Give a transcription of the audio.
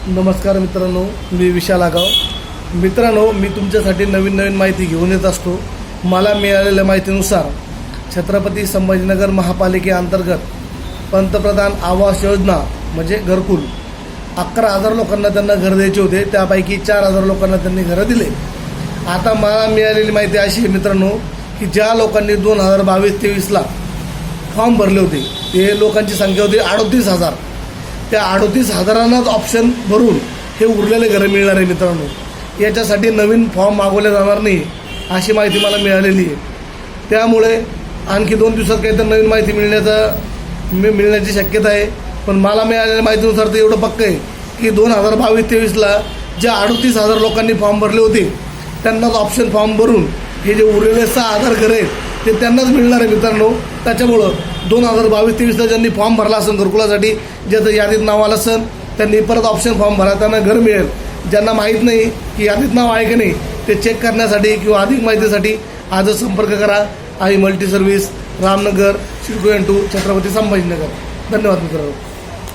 नमस्कार मित्रांनो, मी विशाल आगाव. मित्रांनो, मी तुमच्यासाठी नवीन माहिती घेऊन येत असतो. मला मिळालेल्या माहितीनुसार छत्रपती संभाजीनगर महापालिकेअंतर्गत पंतप्रधान आवास योजना म्हणजे घरकुल 11,000 लोकांना त्यांना घर द्यायचे होते. त्यापैकी 4,000 लोकांना त्यांनी घरं दिले. आता मला मिळालेली माहिती अशी आहे मित्रांनो, की ज्या लोकांनी 2022-23ला फॉर्म भरले होते ते लोकांची संख्या होती 38,000. त्या 38,000नाच ऑप्शन भरून हे उरलेले घरं मिळणार आहे मित्रांनो. याच्यासाठी नवीन फॉर्म मागवले जाणार नाही अशी माहिती मला मिळालेली आहे. त्यामुळे आणखी 2 दिवसात काहीतरी नवीन माहिती मिळण्याची शक्यता आहे. पण मला मिळालेल्या माहितीनुसार तर एवढं पक्क आहे की 2022-23ला ज्या 38,000 लोकांनी फॉर्म भरले होते त्यांनाच ऑप्शन फॉर्म भरून हे जे उरलेले 6,000 घरं आहेत ते त्यांनाच मिळणार आहे मित्रांनो. त्याच्यामुळं 2022-23ला ज्यांनी फॉर्म भरला असेल घरकुलासाठी, ज्याचं यादीत नाव आलं असेल त्यांनी परत ऑप्शन फॉर्म भरा, त्यांना घर मिळेल. ज्यांना माहीत नाही की यादीत नाव आहे की नाही ते चेक करण्यासाठी किंवा अधिक माहितीसाठी आजच संपर्क करा. Aai multi service, Ramnagar, CIDCO N2, Chhatrapati Sambhajinagar. धन्यवाद मित्रांनो.